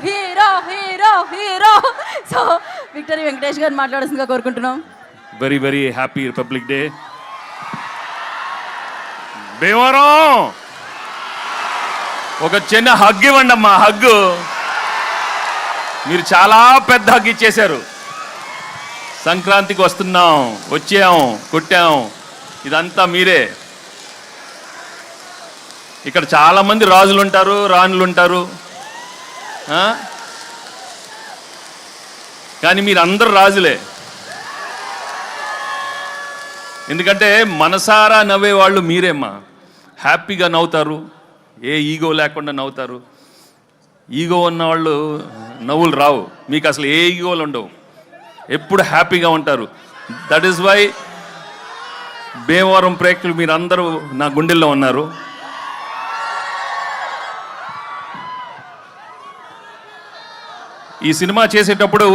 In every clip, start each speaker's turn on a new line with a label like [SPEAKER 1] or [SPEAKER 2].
[SPEAKER 1] Hero hero hero. So victory Venkatesh గారిని మాట్లాడాల్సిందిగా కోరుకుంటున్నాం.
[SPEAKER 2] Very very happy republic day. Bhimavaram ఒక చిన్న హగ్ ఇవ్వండి అమ్మా, హగ్గు. మీరు చాలా పెద్ద హగ్ ఇచ్చేశారు. సంక్రాంతికి వస్తున్నాం, వచ్చాం, కొట్టాం, ఇదంతా మీరే. ఇక్కడ చాలామంది రాజులు ఉంటారు, రాణులు ఉంటారు, కానీ మీరు అందరు రాజులే. ఎందుకంటే మనసారా నవ్వే వాళ్ళు మీరేమ్మా. హ్యాపీగా నవ్వుతారు, ఏ ఈగో లేకుండా నవ్వుతారు. ఈగో ఉన్నవాళ్ళు నవ్వులు రావు, మీకు అసలు ఏ ఈగోలు ఉండవు, ఎప్పుడు హ్యాపీగా ఉంటారు. దట్ ఈస్ వై భీమవరం ప్రేక్షకులు మీరందరూ నా గుండెల్లో ఉన్నారు. ఈ సినిమా చేసేటప్పుడు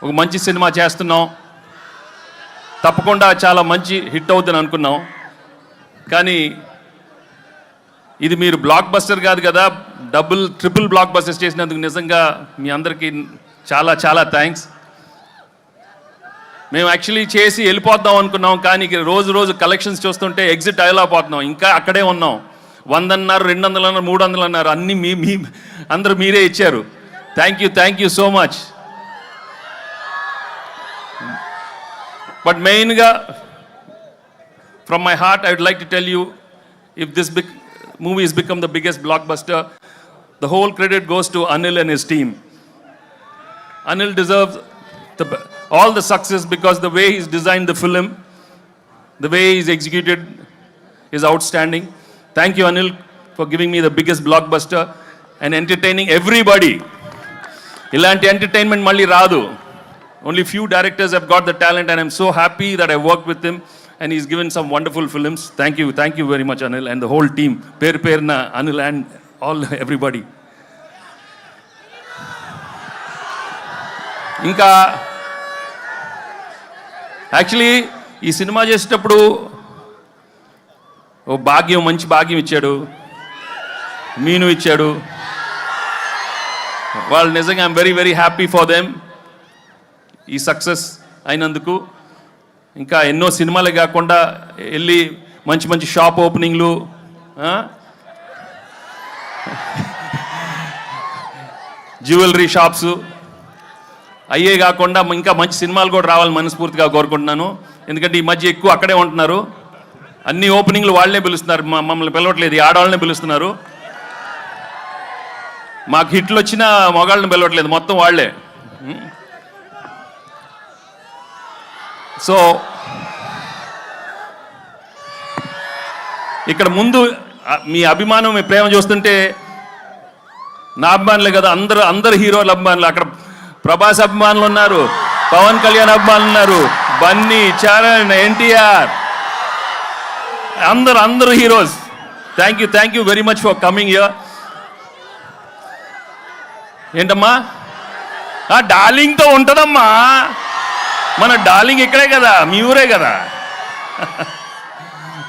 [SPEAKER 2] ఒక మంచి సినిమా చేస్తున్నాం, తప్పకుండా చాలా మంచి హిట్ అవుతుందని అనుకున్నాం. కానీ ఇది మీరు బ్లాక్ బస్టర్ కాదు కదా, డబుల్ ట్రిపుల్ బ్లాక్ బస్టర్స్ చేసినందుకు నిజంగా మీ అందరికీ చాలా చాలా థ్యాంక్స్. మేము యాక్చువల్లీ చేసి వెళ్ళిపోద్దాం అనుకున్నాం, కానీ రోజు రోజు కలెక్షన్స్ చూస్తుంటే ఎగ్జిట్ అయ్యలేకపోతున్నాం. ఇంకా అక్కడే ఉన్నాం. 100 అన్నారు, 200 అన్నారు, 300 అన్నారు, అన్నీ మీ అందరూ మీరే ఇచ్చారు. Thank you so much. But మెయిన్గా from my heart I would like to tell you, if this movie has become the biggest blockbuster, the whole credit goes to Anil and his team. Anil deserves all the success because the way he's designed the film, the way he's executed is outstanding. Thank you, Anil, for giving me the biggest blockbuster and entertaining everybody. Ilanti entertainment malli raadu. Only few directors have got the talent, and I'm so happy that I worked with him and he's given some wonderful films. Thank you very much, Anil, and the whole team. Perna Anil and all everybody. ఇంకా actually ఈ cinema చేసేటప్పుడు ఓ మంచి భాగ్యం ఇచ్చాడు, మీను ఇచ్చాడు. వాళ్ళు నిజంగా I'm very very happy for them ఈ సక్సెస్ అయినందుకు. ఇంకా ఎన్నో సినిమాలే కాకుండా వెళ్ళి మంచి మంచి షాప్ ఓపెనింగ్లు, జ్యువెలరీ షాప్స్ అయ్యే కాకుండా ఇంకా మంచి సినిమాలు కూడా రావాలని మనస్ఫూర్తిగా కోరుకుంటున్నాను. ఎందుకంటే ఈ మధ్య ఎక్కువ అక్కడే ఉంటున్నారు, అన్ని ఓపెనింగ్లు వాళ్ళే పిలుస్తున్నారు, మమ్మల్ని పిలవట్లేదు, ఈ ఆడవాళ్ళనే పిలుస్తున్నారు. మాకు హిట్లు వచ్చినా మగాళ్ళని పిలవట్లేదు, మొత్తం వాళ్ళే. సో ఇక్కడ ముందు మీ అభిమానం, మీ ప్రేమ చూస్తుంటే నా అభిమానులే కదా, అందరు హీరోల అభిమానులు. అక్కడ ప్రభాస్ అభిమానులు ఉన్నారు, పవన్ కళ్యాణ్ అభిమానులు ఉన్నారు, బన్నీ, చరణ్, ఎన్టీఆర్, అందరు heroes. Thank you very much for coming here. ఏంటమ్మా డార్లింగ్తో ఉంటుందమ్మా, మన డార్లింగ్ ఇక్కడే కదా, మీ ఊరే కదా.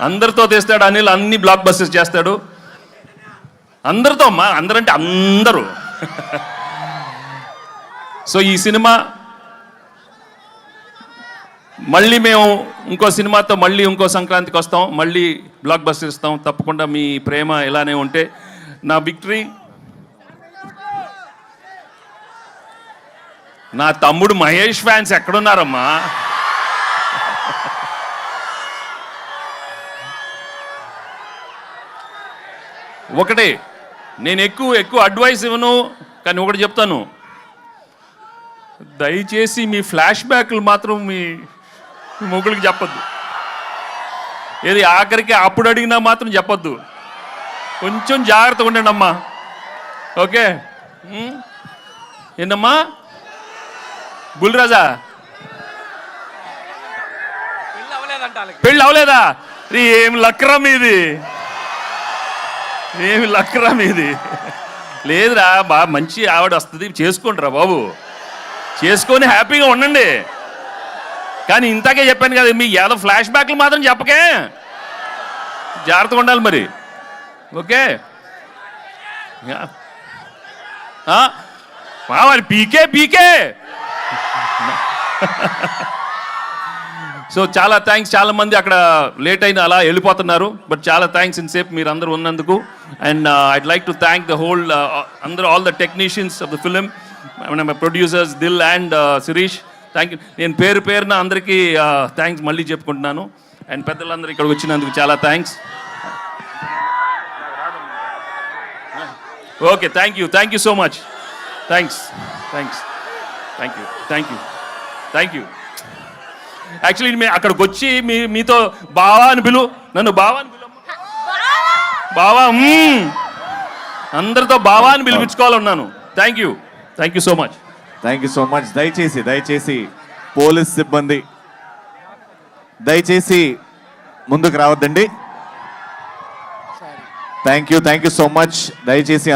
[SPEAKER 2] అందరితో తెస్తాడు అనిల్, అన్ని బ్లాక్ బస్టర్స్ చేస్తాడు అందరితో అమ్మా, అందరంటే అందరూ. సో ఈ సినిమా మళ్ళీ మేము ఇంకో సినిమాతో మళ్ళీ ఇంకో సంక్రాంతికి వస్తాం, మళ్ళీ బ్లాక్ బస్టర్ ఇస్తాం. తప్పకుండా మీ ప్రేమ ఇలానే ఉంటే. నా విక్టరీ, నా తమ్ముడు మహేష్ ఫ్యాన్స్ ఎక్కడున్నారమ్మా? ఒకటే, నేను ఎక్కువ అడ్వైస్ ఇవ్వను, కానీ ఒకటి చెప్తాను, దయచేసి మీ ఫ్లాష్ బ్యాక్లు మాత్రం మీ మొగుడికి చెప్పొద్దు. ఏది ఆఖరికి అప్పుడు అడిగినా మాత్రం చెప్పొద్దు. కొంచెం జాగ్రత్తగా ఉండండి అమ్మా, ఓకే? ఏంటమ్మా బుల్రాజా, పెళ్ళి అవలేదా? ఏమి లక్రా మీది, ఏమి లక్రా మీది? లేదురా బాగా మంచి ఆవిడ వస్తుంది, చేసుకోండిరా బాబు, చేసుకొని హ్యాపీగా ఉండండి. కానీ ఇంతకే చెప్పాను కదా, మీ ఏదో ఫ్లాష్ బ్యాక్లు మాత్రం చెప్పకే, జాగ్రత్తగా ఉండాలి మరి, ఓకే? మరి పీకే పీకే. సో చాలా థ్యాంక్స్. చాలా మంది అక్కడ లేట్ అయిన అలా వెళ్ళిపోతున్నారు, బట్ చాలా థ్యాంక్స్ ఇన్సేపు మీరు అందరూ ఉన్నందుకు. And I'd like to thank the whole అందరూ, all the technicians of the film, my producers Dil and Shirish. Thank you. నేను పేరు పేరున అందరికీ థ్యాంక్స్ మళ్ళీ చెప్పుకుంటున్నాను. అండ్ పెద్దలందరూ ఇక్కడికి వచ్చినందుకు చాలా thanks. Okay, thank you so much. Thanks. Actually మేము అక్కడికి వచ్చి మీతో బావా అని నన్ను బావా అని బావా అందరితో బావా అని పిలిపించుకోవాలన్నాను. Thank you so much.
[SPEAKER 3] దయచేసి పోలీస్ సిబ్బంది దయచేసి ముందుకు రావద్దండి. Thank you so much. దయచేసి